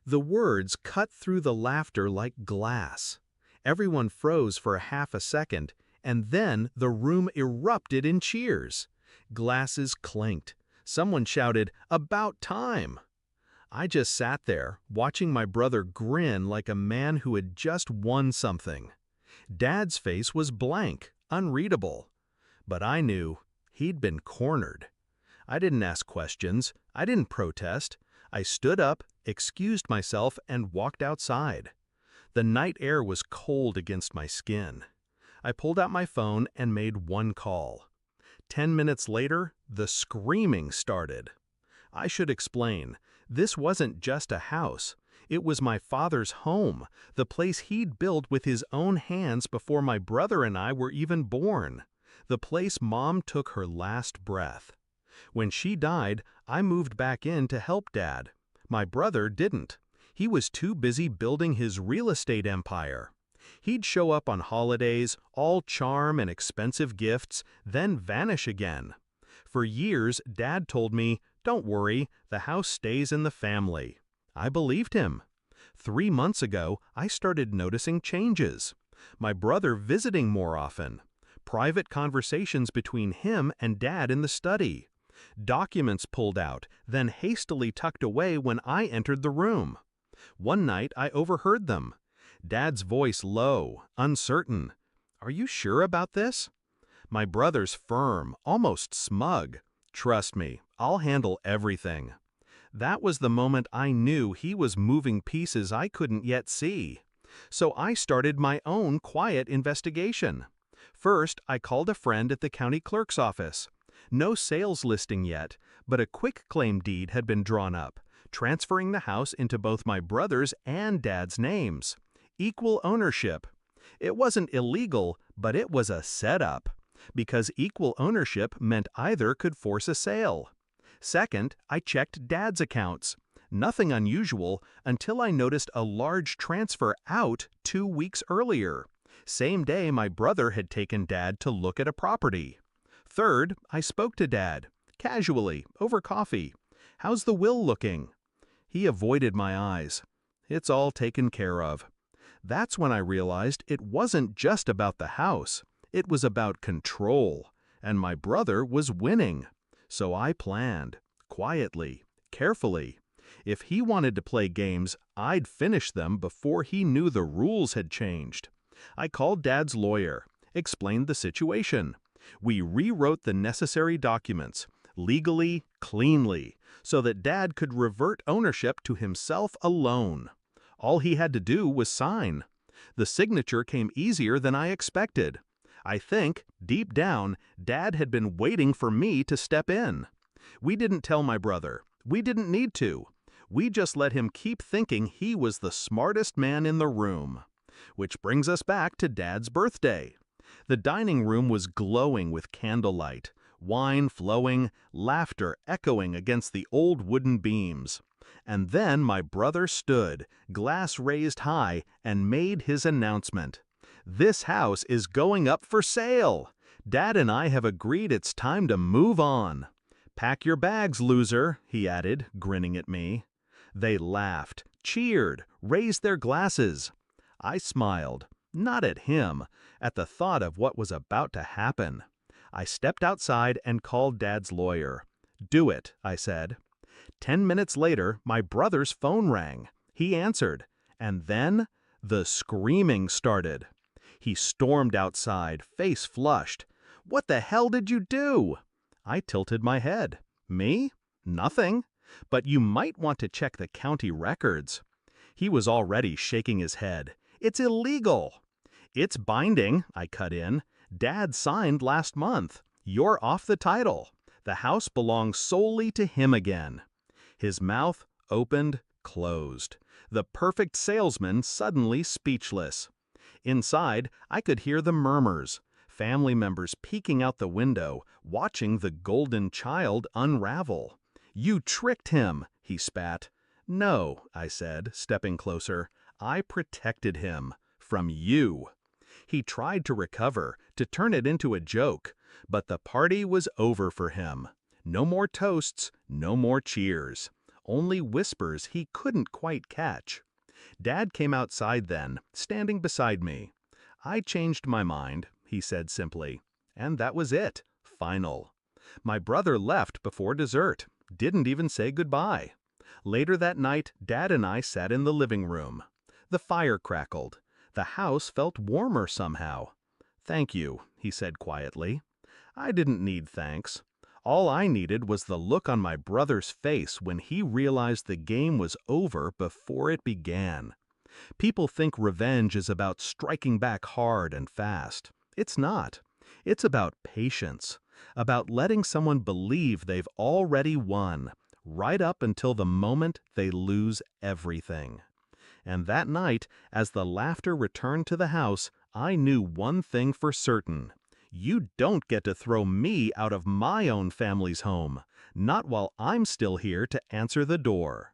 The words cut through the laughter like glass. Everyone froze for a half a second, and then the room erupted in cheers. Glasses clinked. Someone shouted, "About time!" I just sat there, watching my brother grin like a man who had just won something. Dad's face was blank, unreadable. But I knew he'd been cornered. I didn't ask questions. I didn't protest. I stood up, excused myself, and walked outside. The night air was cold against my skin. I pulled out my phone and made one call. 10 minutes later, the screaming started. I should explain, this wasn't just a house. It was my father's home, the place he'd built with his own hands before my brother and I were even born. The place Mom took her last breath. When she died, I moved back in to help Dad. My brother didn't. He was too busy building his real estate empire. He'd show up on holidays, all charm and expensive gifts, then vanish again. For years, Dad told me, "Don't worry, the house stays in the family." I believed him. 3 months ago, I started noticing changes. My brother visiting more often. Private conversations between him and Dad in the study. Documents pulled out, then hastily tucked away when I entered the room. One night, I overheard them. Dad's voice low, uncertain. "Are you sure about this?" My brother's firm, almost smug. "Trust me, I'll handle everything." That was the moment I knew he was moving pieces I couldn't yet see. So I started my own quiet investigation. First, I called a friend at the county clerk's office. No sales listing yet, but a quitclaim deed had been drawn up, transferring the house into both my brother's and Dad's names. Equal ownership. It wasn't illegal, but it was a setup, because equal ownership meant either could force a sale. Second, I checked Dad's accounts. Nothing unusual until I noticed a large transfer out 2 weeks earlier. Same day my brother had taken Dad to look at a property. Third, I spoke to Dad, casually, over coffee. "How's the will looking?" He avoided my eyes. "It's all taken care of." That's when I realized it wasn't just about the house. It was about control, and my brother was winning. So I planned, quietly, carefully. If he wanted to play games, I'd finish them before he knew the rules had changed. I called Dad's lawyer, explained the situation. We rewrote the necessary documents, legally, cleanly, so that Dad could revert ownership to himself alone. All he had to do was sign. The signature came easier than I expected. I think, deep down, Dad had been waiting for me to step in. We didn't tell my brother. We didn't need to. We just let him keep thinking he was the smartest man in the room. Which brings us back to Dad's birthday. The dining room was glowing with candlelight, wine flowing, laughter echoing against the old wooden beams. And then my brother stood, glass raised high, and made his announcement. "This house is going up for sale. Dad and I have agreed it's time to move on. Pack your bags, loser," he added, grinning at me. They laughed, cheered, raised their glasses. I smiled, not at him, at the thought of what was about to happen. I stepped outside and called Dad's lawyer. "Do it," I said. 10 minutes later, my brother's phone rang. He answered, and then the screaming started. He stormed outside, face flushed. "What the hell did you do?" I tilted my head. "Me? Nothing. But you might want to check the county records." He was already shaking his head. "It's illegal." "It's binding," I cut in. "Dad signed last month. You're off the title. The house belongs solely to him again." His mouth opened, closed. The perfect salesman suddenly speechless. Inside, I could hear the murmurs. Family members peeking out the window, watching the golden child unravel. "You tricked him," he spat. "No," I said, stepping closer. "I protected him. From you." He tried to recover, to turn it into a joke, but the party was over for him. No more toasts, no more cheers. only whispers he couldn't quite catch. Dad came outside then, standing beside me. "I changed my mind," he said simply. And that was it. Final. My brother left before dessert, didn't even say goodbye. Later that night, Dad and I sat in the living room. The fire crackled. The house felt warmer somehow. "Thank you," he said quietly. I didn't need thanks. All I needed was the look on my brother's face when he realized the game was over before it began. People think revenge is about striking back hard and fast. It's not. It's about patience, about letting someone believe they've already won, right up until the moment they lose everything. And that night, as the laughter returned to the house, I knew one thing for certain. You don't get to throw me out of my own family's home, not while I'm still here to answer the door.